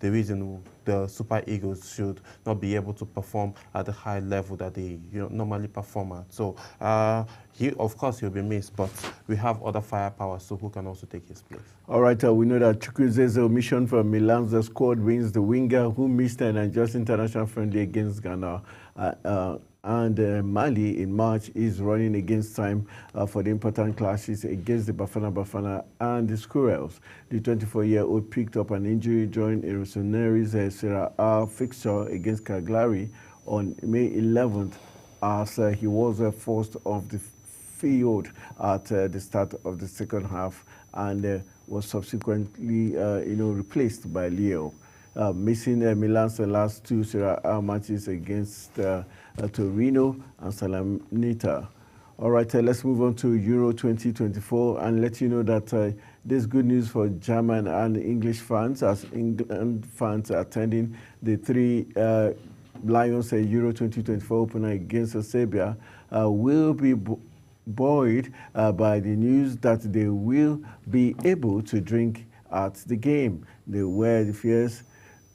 the reason the Super Eagles should not be able to perform at the high level that they normally perform at. So of course, he'll be missed, but we have other firepower, so who can also take his place. All right, we know that Chukwueze's omission from Milan's squad wins the winger who missed an unjust international friendly against Ghana. And Mali in March is running against time for the important clashes against the Bafana and the Squirrels. The 24-year-old picked up an injury during a Rossoneri's Serie A fixture against Cagliari on May 11th as he was forced off the field at the start of the second half and was subsequently replaced by Leo. Missing Milan's last two Serie A matches against Torino and Salernitana. All right, let's move on to Euro 2024 and let you know that there's good news for German and English fans as England fans attending the three Lions Euro 2024 opener against Serbia will be buoyed by the news that they will be able to drink at the game. There were the fears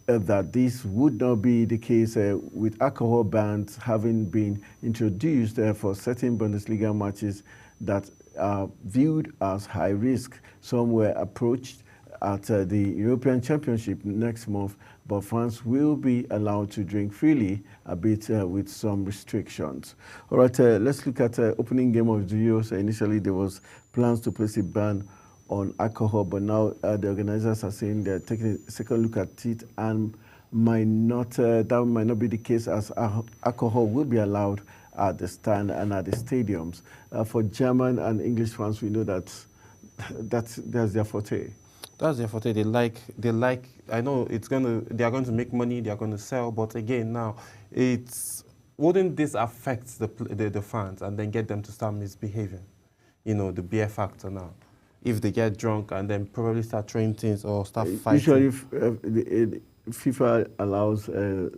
that this would not be the case with alcohol bans having been introduced for certain Bundesliga matches that are viewed as high risk. Some were approached at the European Championship next month, but fans will be allowed to drink freely, a bit with some restrictions. All right, let's look at the opening game of the Euros. Initially, there was plans to place a ban on alcohol, but now the organizers are saying they're taking a second look at it and that might not be the case as alcohol will be allowed at the stand and at the stadiums. For German and English fans, we know that's their forte. That's their forte. They like. I know they are going to make money. They are going to sell. But again, now wouldn't this affect the fans and then get them to start misbehaving? The beer factor now. If they get drunk and then probably start throwing things or start fighting. Usually, FIFA allows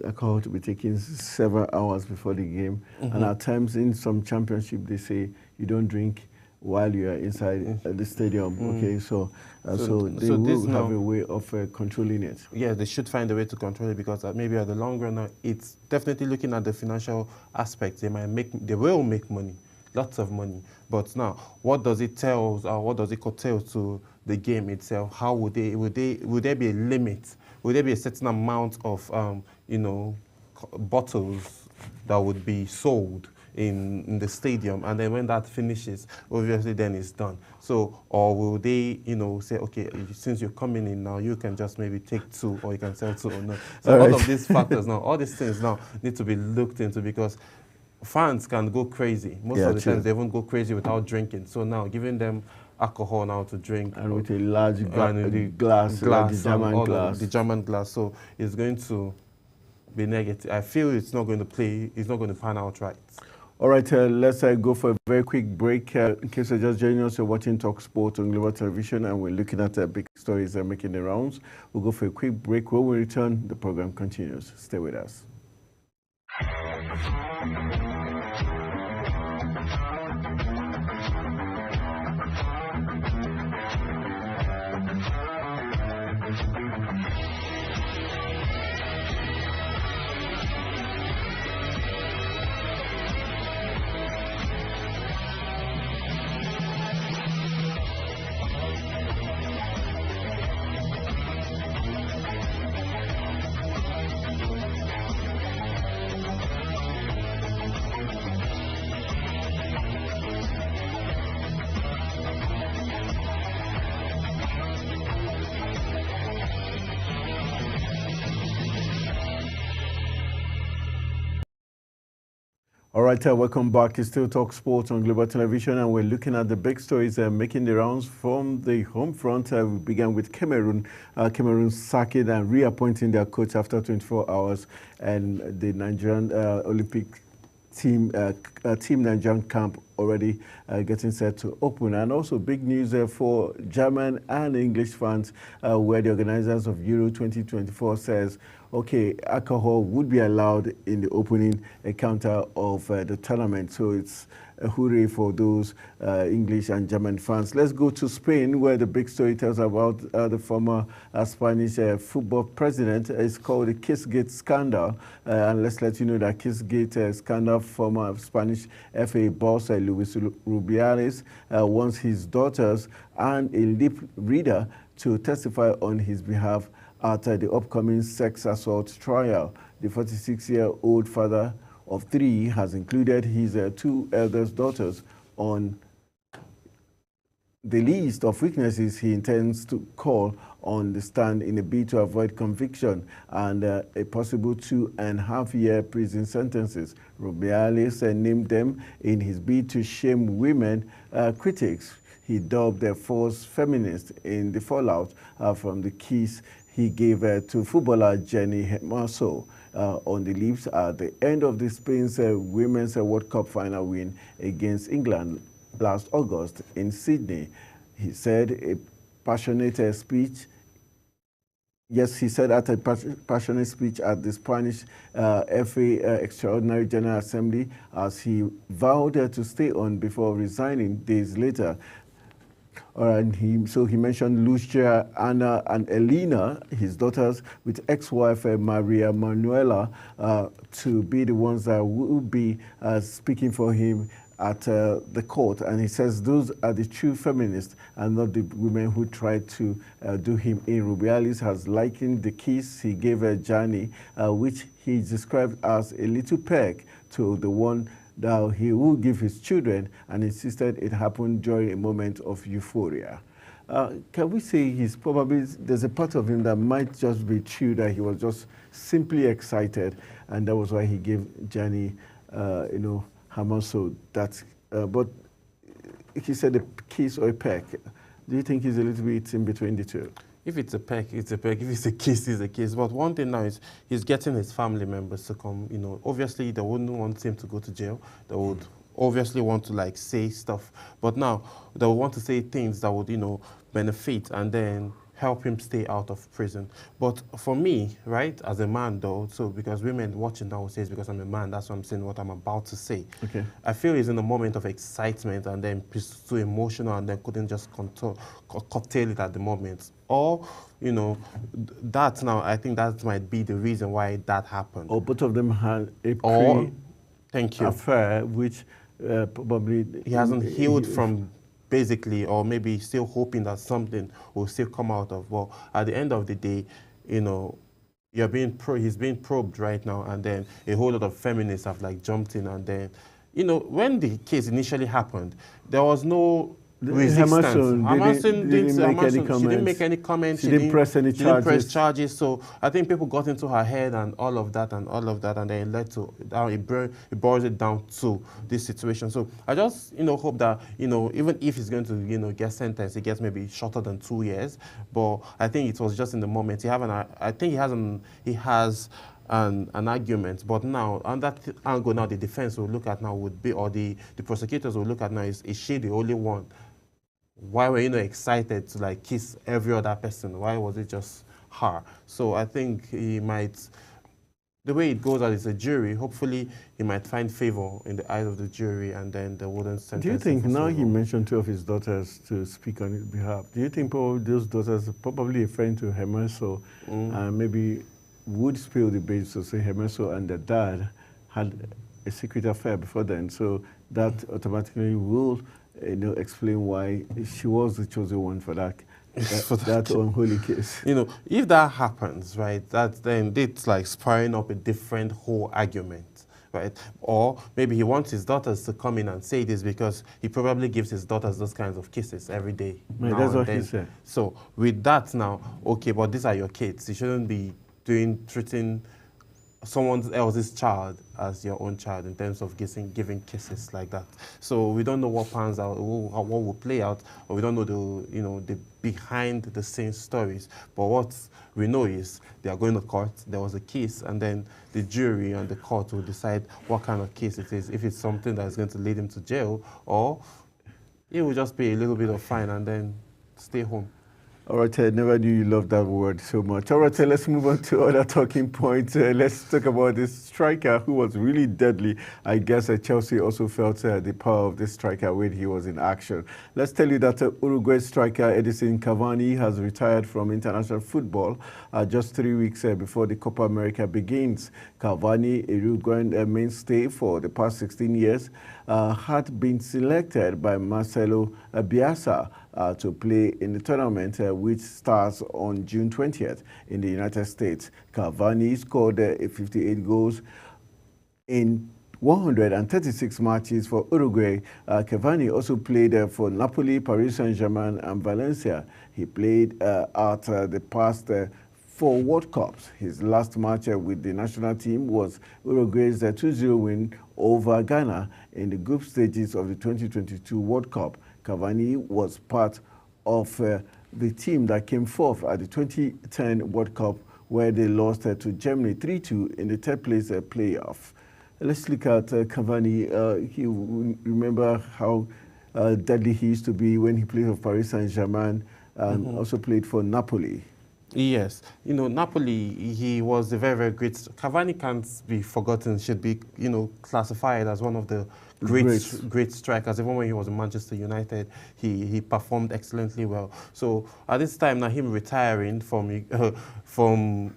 alcohol to be taken several hours before the game, and at times in some championship they say you don't drink while you are inside the stadium. Okay, so they will have a way of controlling it. Yeah, they should find a way to control it because maybe at the long run, it's definitely looking at the financial aspect. They will make money, lots of money. But now, what does it tell? What does it curtail to the game itself? How would there be a limit? Would there be a certain amount of bottles that would be sold in the stadium, and then when that finishes, obviously then it's done. So, or will they, say, okay, since you're coming in now, you can just maybe take two, or you can sell two or not. So all of these factors now, all these things now need to be looked into because fans can go crazy. Most of the times they won't go crazy without drinking. So now giving them alcohol now to drink. And with a large glass, the German glass. So it's going to be negative. I feel it's not going to pan out right. All right, let's go for a very quick break. In case you're just joining us, you're watching Talk Sport on Global Television, and we're looking at big stories that are making the rounds. We'll go for a quick break. When we return, the program continues. Stay with us. All right, welcome back. It's still Talk Sports on Global Television, and we're looking at the big stories making the rounds from the home front. We began with Cameroon. Cameroon sacking and reappointing their coach after 24 hours, and the Nigerian Olympic team Nigerian camp already getting set to open. And also big news for German and English fans, where the organizers of Euro 2024 says, okay, alcohol would be allowed in the opening encounter of the tournament. So it's a hooray for those English and German fans. Let's go to Spain, where the big story tells about the former Spanish football president. It's called the Kissgate scandal. And let's let you know that Kissgate scandal, former Spanish FA boss Luis Rubiales wants his daughters and a lip reader to testify on his behalf at the upcoming sex assault trial. The 46-year-old father of 3 has included his 2 eldest daughters on the list of witnesses he intends to call on the stand in a bid to avoid conviction and a possible 2.5-year prison sentences. Rubiales named them in his bid to shame women critics he dubbed the false feminist in the fallout from the kiss he gave to footballer Jenny Hermoso on the lips at the end of the Spain's Women's World Cup final win against England last August in Sydney. He said a passionate speech. Yes, he said at a passionate speech at the Spanish FA Extraordinary General Assembly as he vowed to stay on before resigning days later. And he mentioned Lucia, Anna, and Elena, his daughters, with ex-wife Maria Manuela, to be the ones that will be speaking for him at the court. And he says those are the true feminists and not the women who tried to do him in. Rubiales has likened the kiss he gave Gianni, which he described as a little peck, to the one that he will give his children, and insisted it happened during a moment of euphoria. Can we say there's a part of him that might just be true, that he was just simply excited, and that was why he gave Gianni, Hermoso that, but he said a kiss or a peck. Do you think he's a little bit in between the two? If it's a peck, it's a peck. If it's a kiss, it's a kiss. But one thing now is he's getting his family members to come. Obviously they wouldn't want him to go to jail. They would obviously want to say stuff. But now they would want to say things that would, benefit and then help him stay out of prison. But for me, right, as a man though, so because women watching now will say it's because I'm a man, that's why I'm saying what I'm about to say. Okay. I feel he's in a moment of excitement and then he's too emotional and then couldn't just curtail it at the moment. Or, that now, I think that might be the reason why that happened. Or both of them had a affair, which probably... He hasn't healed from, basically, or maybe still hoping that something will still come out of. Well, at the end of the day, he's being probed right now, and then a whole lot of feminists have jumped in, and then, when the case initially happened, there was no resistance. Hermoso didn't make any comments. She didn't press any charges. She didn't press charges. So I think people got into her head and all of that, and then it led to, it boils it down to this situation. So I just, hope that, even if he's going to, get sentenced, he gets maybe shorter than 2 years. But I think it was just in the moment. I think he has an argument, but now on that angle, now the defense will look at now would be, or the prosecutors will look at now, is she the only one? Why were you not excited to kiss every other person? Why was it just her? So I think he might, the way it goes out is a jury, hopefully he might find favor in the eyes of the jury, and then they wouldn't sentence him. Do you think, now he mentioned 2 of his daughters to speak on his behalf, do you think those daughters are probably referring to Hermoso, and maybe would spill the beans to say Hermoso and the dad had a secret affair before then, so that automatically will explain why she was the chosen one for that that unholy case. If that happens, right, then it's spirring up a different whole argument, right? Or maybe he wants his daughters to come in and say this because he probably gives his daughters those kinds of kisses every day. That's what he said. So with that now, okay, but these are your kids. You shouldn't be treating someone else's child as your own child in terms of giving kisses like that. So we don't know what pans out, what will play out, or we don't know the behind the scenes stories. But what we know is they are going to court. There was a kiss, and then the jury and the court will decide what kind of kiss it is. If it's something that is going to lead him to jail, or it will just be a little bit of fine and then stay home. All right, I never knew you loved that word so much. All right, let's move on to other talking points. Let's talk about this striker who was really deadly. I guess Chelsea also felt the power of this striker when he was in action. Let's tell you that Uruguay striker Edison Cavani has retired from international football just 3 weeks before the Copa America begins. Cavani, a Uruguayan mainstay for the past 16 years, had been selected by Marcelo Bielsa to play in the tournament, which starts on June 20th in the United States. Cavani scored 58 goals in 136 matches for Uruguay. Cavani also played for Napoli, Paris Saint-Germain, and Valencia. He played at the past 4 World Cups. His last match with the national team was Uruguay's 2-0 win over Ghana in the group stages of the 2022 World Cup. Cavani was part of the team that came fourth at the 2010 World Cup, where they lost to Germany 3-2 in the third place playoff. Let's look at Cavani. You remember how deadly he used to be when he played for Paris Saint-Germain and also played for Napoli. Yes, Napoli, he was a very, very great. Cavani can't be forgotten, should be, classified as one of the great strikers. Even when he was in Manchester United, he performed excellently well. So at this time, now him retiring from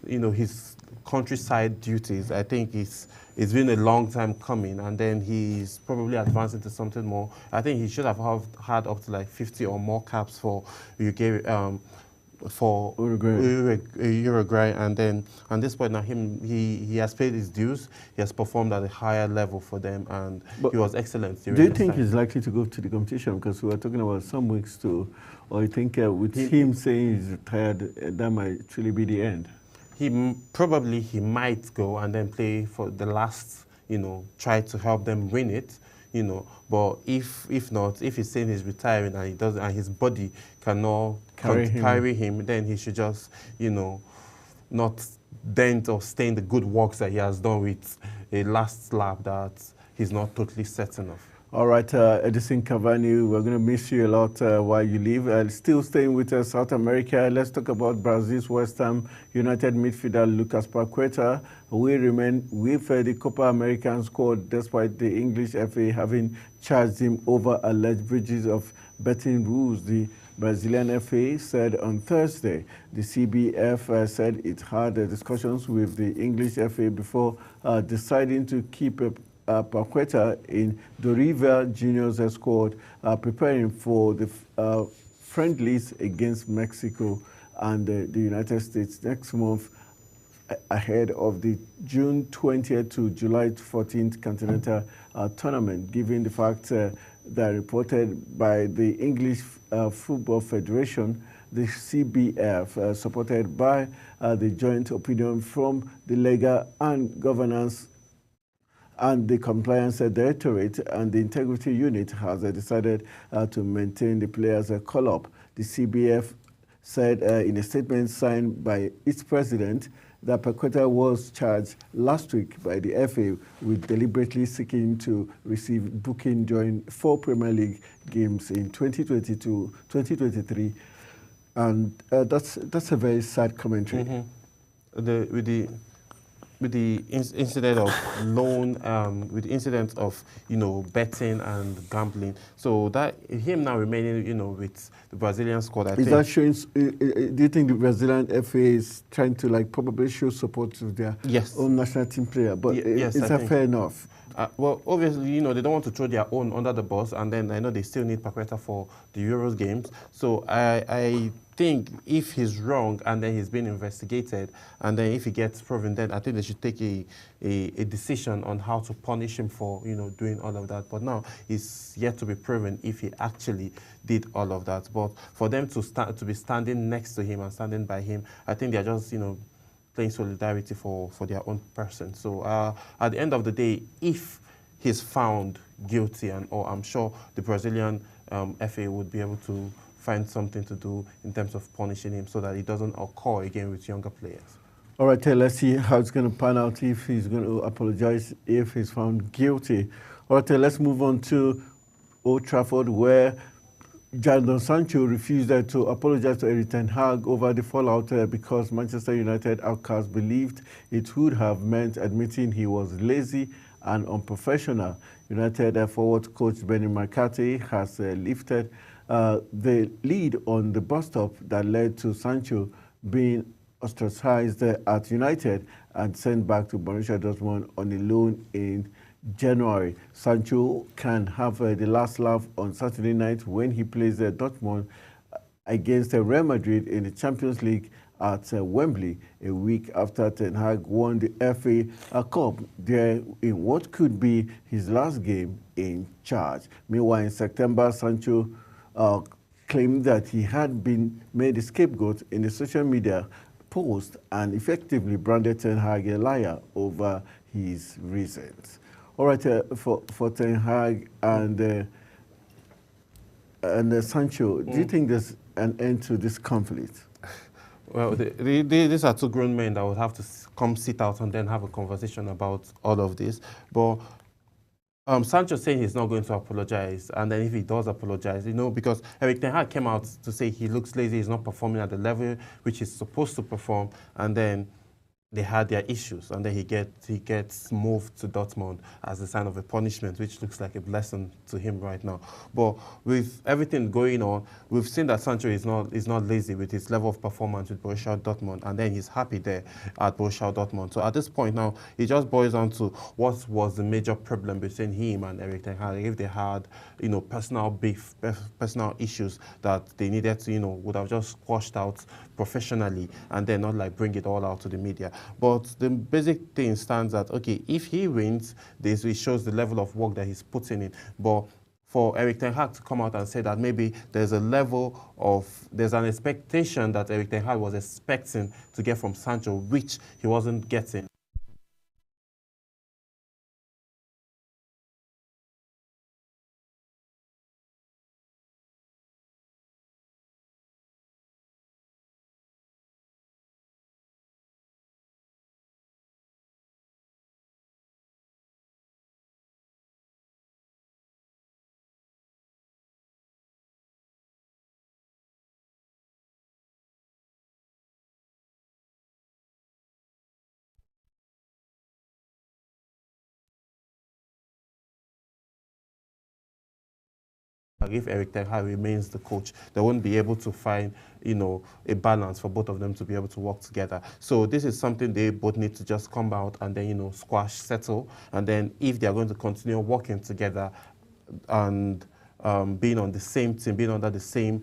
his countryside duties, I think it's been a long time coming, and then he's probably advanced into something more. I think he should have had up to like 50 or more caps for Uruguay, and then at this point now he has paid his dues. He has performed at a higher level for them, and he was excellent. Do you think he's likely to go to the competition? Because we were talking about some weeks too, or you think with him saying he's retired, that might actually be the end? He might go and then play for the last, try to help them win it. But if not, if he's saying he's retiring and he doesn't, and his body cannot carry him, then he should just, not dent or stain the good works that he has done with a last lap that he's not totally certain of. All right, Edison Cavani, we're going to miss you a lot while you leave. Still staying with South America, let's talk about Brazil's West Ham United midfielder Lucas Paqueta, who will remain with the Copa American squad despite the English FA having charged him over alleged breaches of betting rules. The Brazilian FA said on Thursday. The CBF said it had discussions with the English FA before deciding to keep Paqueta in Dorival Junior's squad, preparing for the friendlies against Mexico and the United States next month, ahead of the June 20th to July 14th Continental Tournament, given the fact that reported by the English Football Federation, the CBF, supported by the joint opinion from the Legal and Governance and the Compliance Directorate and the Integrity Unit, has decided to maintain the players' call-up. The CBF said in a statement signed by its president that Paqueta was charged last week by the FA with deliberately seeking to receive booking during 4 Premier League games in 2022-2023, and that's a very sad commentary. With the incident of loan, with the incident of betting and gambling, so that him now remaining with the Brazilian squad, I think. Is that showing? Do you think the Brazilian FA is trying to probably show support to their own national team player? But yes, is that fair enough? Well, obviously, they don't want to throw their own under the bus, and then I know they still need Paqueta for the Euros games. So I think if he's wrong and then he's being investigated, and then if he gets proven, then I think they should take a decision on how to punish him for doing all of that. But now it's yet to be proven if he actually did all of that. But for them to be standing next to him and standing by him, I think they're just playing solidarity for their own person. So at the end of the day, if he's found guilty and all, I'm sure the Brazilian FA would be able to find something to do in terms of punishing him so that it doesn't occur again with younger players. All right, let's see how it's going to pan out, if he's going to apologize, if he's found guilty. All right, let's move on to Old Trafford, where Jadon Sancho refused to apologize to Erik ten Hag over the fallout because Manchester United outcasts believed it would have meant admitting he was lazy and unprofessional. United forward coach Benny McCarthy has lifted the lead on the bus stop that led to Sancho being ostracized at United and sent back to Borussia Dortmund on a loan in January. Sancho can have the last laugh on Saturday night when he plays Dortmund against Real Madrid in the Champions League at Wembley, a week after Ten Hag won the FA Cup there in what could be his last game in charge. Meanwhile, in September, Sancho claimed that he had been made a scapegoat in the social media post and effectively branded Ten Hag a liar over his reasons. All right, for Ten Hag and Sancho, do you think there's an end to this conflict? Well, these are two grown men that would have to come sit out and then have a conversation about all of this. But Sancho saying he's not going to apologize, and then if he does apologize, because Erik ten Hag came out to say he looks lazy, he's not performing at the level which he's supposed to perform, and then they had their issues, and then he gets moved to Dortmund as a sign of a punishment, which looks like a blessing to him right now. But with everything going on, we've seen that Sancho is not lazy with his level of performance with Borussia Dortmund, and then he's happy there at Borussia Dortmund. So at this point now, it just boils down to what was the major problem between him and Erik ten Hag. If they had, personal beef, personal issues that they needed to, would have just squashed out professionally and then not like bring it all out to the media. But the basic thing stands that, okay, if he wins, it shows the level of work that he's putting in. But for Erik ten Hag to come out and say that maybe there's an expectation that Erik ten Hag was expecting to get from Sancho, which he wasn't getting. If Erik ten Hag remains the coach, they won't be able to find, a balance for both of them to be able to work together. So this is something they both need to just come out and then, squash, settle. And then if they're going to continue working together and being on the same team, being under the same,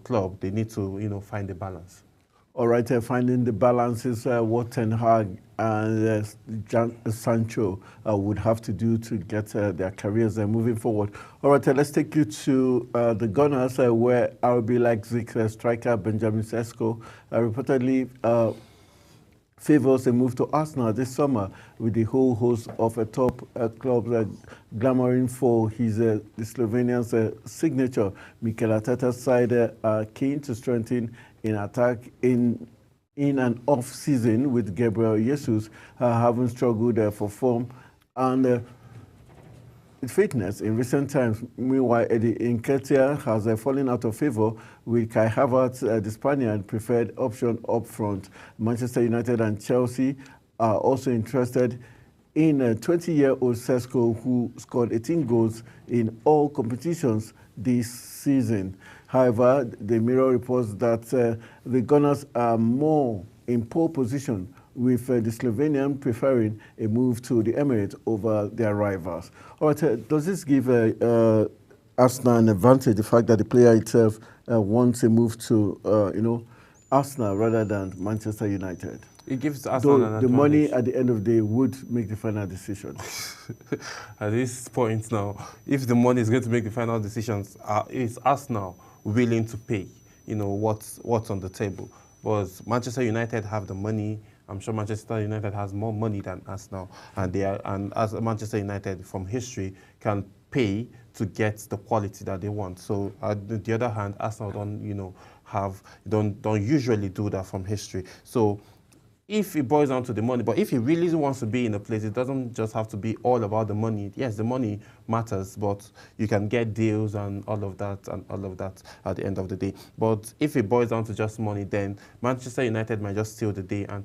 club, they need to, find a balance. All right, finding the balance is what Ten Hag and Sancho would have to do to get their careers moving forward. All right, let's take you to the Gunners, where RB Leipzig striker Benjamin Sesko reportedly favors a move to Arsenal this summer, with the whole host of top clubs clamoring for the Slovenian's signature. Mikel Arteta's side keen to strengthen in attack in and off season, with Gabriel Jesus having struggled for form and fitness in recent times. Meanwhile, Eddie Nketiah has fallen out of favour, with Kai Havertz, the Spaniard, preferred option up front. Manchester United and Chelsea are also interested in 20-year-old Sesko, who scored 18 goals in all competitions this season. However, the Mirror reports that the Gunners are more in pole position, with the Slovenian preferring a move to the Emirates over their rivals. All right, does this give Arsenal an advantage, the fact that the player itself wants a move to, Arsenal rather than Manchester United? It gives Arsenal an advantage. The money at the end of the day would make the final decision. At this point now, if the money is going to make the final decisions, is Arsenal willing to pay, what's on the table? Because Manchester United have the money I'm sure Manchester United has more money than Arsenal, and as Manchester United from history can pay to get the quality that they want. So on the other hand, Arsenal don't usually do that from history. So if it boils down to the money, but if he really wants to be in a place, it doesn't just have to be all about the money. Yes, the money matters, but you can get deals and all of that at the end of the day. But if it boils down to just money, then Manchester United might just steal the day and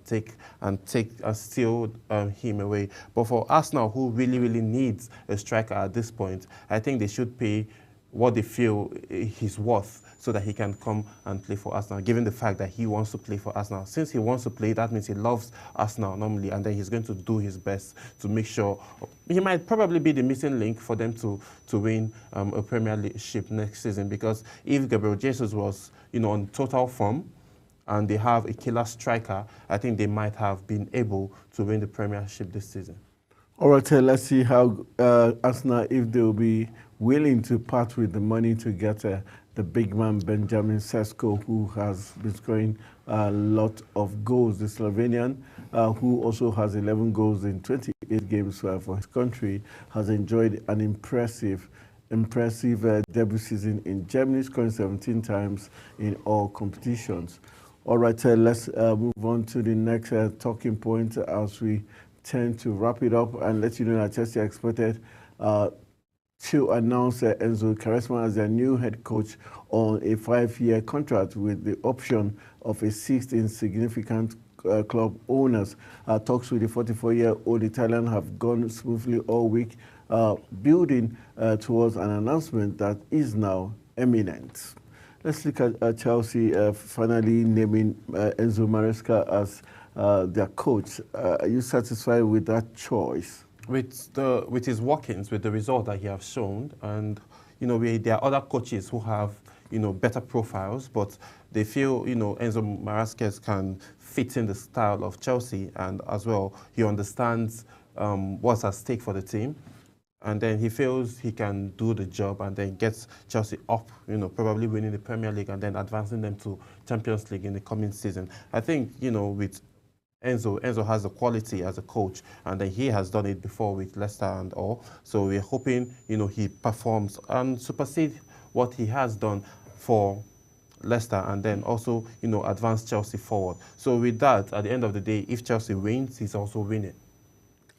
steal him away. But for Arsenal, who really, really needs a striker at this point, I think they should pay what they feel he's worth so that he can come and play for Arsenal, given the fact that he wants to play for Arsenal. Since he wants to play, that means he loves Arsenal normally, and then he's going to do his best to make sure. He might probably be the missing link for them to win a Premier League next season, because if Gabriel Jesus was on total form and they have a killer striker, I think they might have been able to win the Premiership this season. All right, let's see how Arsenal, if they'll be willing to part with the money to get the big man Benjamin Sesko, who has been scoring a lot of goals, the Slovenian, who also has 11 goals in 28 games for his country, has enjoyed an impressive debut season in Germany, scoring 17 times in all competitions. All right, let's move on to the next talking point as we tend to wrap it up and let you know that Chelsea expected to announce Enzo Quaresma as their new head coach on a 5-year contract with the option of a 6th in significant club owners. Talks with the 44-year-old Italian have gone smoothly all week, building towards an announcement that is now imminent. Let's look at Chelsea finally naming Enzo Maresca as their coach. Are you satisfied with that choice? With his workings, with the result that he has shown, and there are other coaches who have better profiles, but they feel Enzo Maresca can fit in the style of Chelsea, and as well he understands what's at stake for the team, and then he feels he can do the job and then gets Chelsea up, probably winning the Premier League and then advancing them to Champions League in the coming season. I think with Enzo has the quality as a coach, and then he has done it before with Leicester and all. So we're hoping, he performs and supersede what he has done for Leicester, and then also, advance Chelsea forward. So with that, at the end of the day, if Chelsea wins, he's also winning.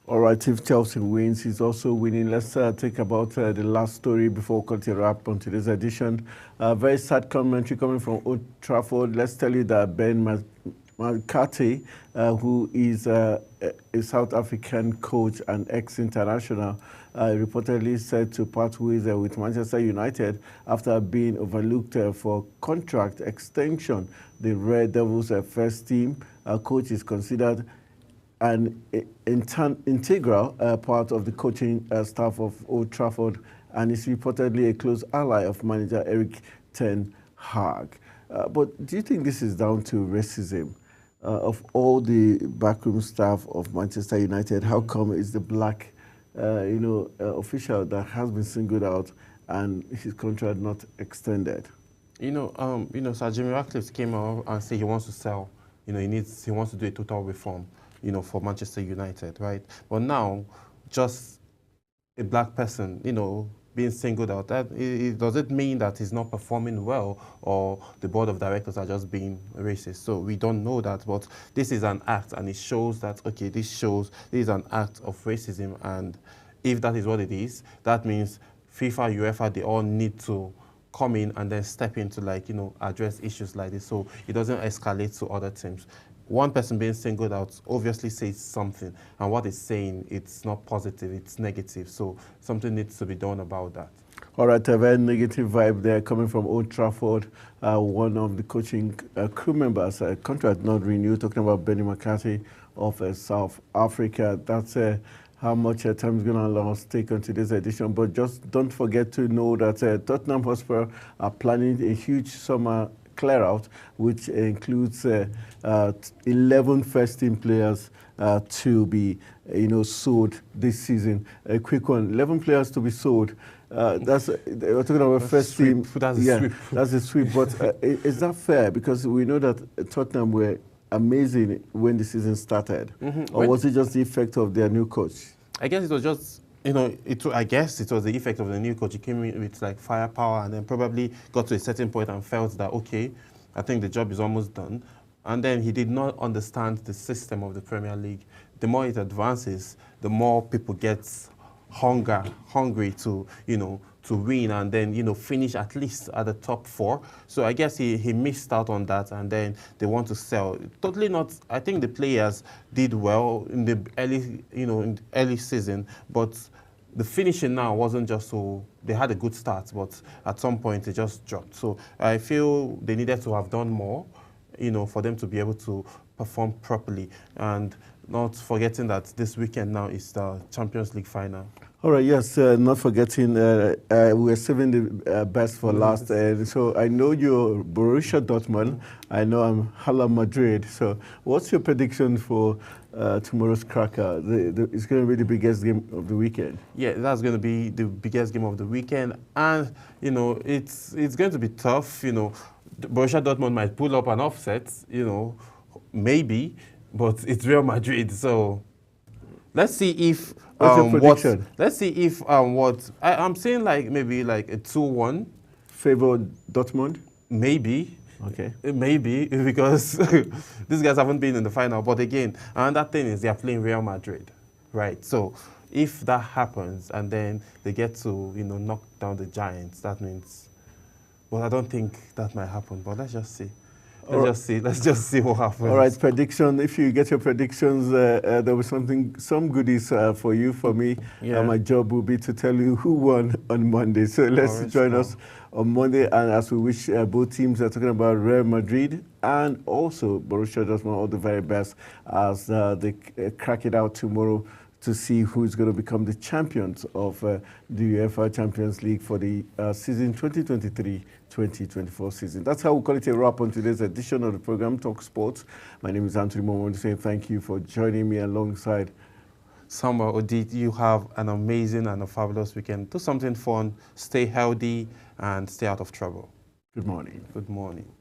All right, if Chelsea wins, he's also winning. Let's take about the last story before we cut the wrap on today's edition. Very sad commentary coming from Old Trafford. Let's tell you that Ben McCarthy, who is a South African coach and ex-international, reportedly said to part ways with Manchester United after being overlooked for contract extension. The Red Devils' first team coach is considered an integral part of the coaching staff of Old Trafford, and is reportedly a close ally of manager Erik ten Hag. But do you think this is down to racism? Of all the backroom staff of Manchester United, how come it's the black, official that has been singled out and his contract not extended? Sir Jimmy Ratcliffe came out and said he wants to sell. He wants to do a total reform, for Manchester United, right? But now, just a black person, being singled out, does it mean that he's not performing well, or the board of directors are just being racist? So we don't know that, but this is an act, and it shows that, okay, this is an act of racism, and if that is what it is, that means FIFA, UEFA, they all need to come in and then step in to address issues like this, so it doesn't escalate to other teams. One person being singled out obviously says something, and what it's saying, it's not positive, it's negative. So something needs to be done about that. All right, a very negative vibe there coming from Old Trafford. One of the coaching crew members, contract not renewed, talking about Benny McCarthy of South Africa. That's how much time is going to allow us to take on today's edition. But just don't forget to know that Tottenham Hotspur are planning a huge summer clear-out, which includes 11 first-team players to be, sold this season. A quick one: 11 players to be sold. We're talking about first team. That's a sweep. That's a sweep. But is that fair? Because we know that Tottenham were amazing when the season started? Or was it just the effect of their new coach? I guess it was just, you know, I guess it was the effect of the new coach. He came in with like firepower and then probably got to a certain point and felt that, okay, I think the job is almost done. And then he did not understand the system of the Premier League. The more it advances, the more people get hungry to, you know, to win and then, you know, finish at least at the top 4. So I guess he missed out on that, and then they want to sell. Totally not. I think the players did well in the early, you know, in the early season, but the finishing now wasn't just so. They had a good start, but at some point they just dropped. So I feel they needed to have done more, you know, for them to be able to perform properly, and not forgetting that this weekend now is the Champions League final. All right, yes, not forgetting, we're saving the best for last. So I know you're Borussia Dortmund. I know I'm Hala Madrid. So what's your prediction for tomorrow's cracker? It's going to be the biggest game of the weekend. Yeah, that's going to be the biggest game of the weekend. And, you know, it's going to be tough. You know, Borussia Dortmund might pull up an offset, you know, maybe, but it's Real Madrid. So let's see if what's your prediction? Let's see if I'm saying like maybe like a 2-1. Favor Dortmund? Maybe. Okay. Maybe, because these guys haven't been in the final. But again, another thing is they are playing Real Madrid, right? So if that happens and then they get to, you know, knock down the Giants, that means, well, I don't think that might happen, but let's just see. Let's just see what happens. All right, prediction. If you get your predictions, there was some goodies for you, for me. Yeah. My job will be to tell you who won on Monday. So let's join us on Monday, and as we wish both teams are talking about Real Madrid and also Borussia Dortmund all the very best as they crack it out tomorrow to see who's going to become the champions of the UEFA Champions League for the season 2023-2024 season. That's how we call it a wrap on today's edition of the program, Talk Sports. My name is Anthony Momo, saying thank you for joining me alongside Samba Odit. You have an amazing and a fabulous weekend. Do something fun, stay healthy, and stay out of trouble. Good morning. Good morning.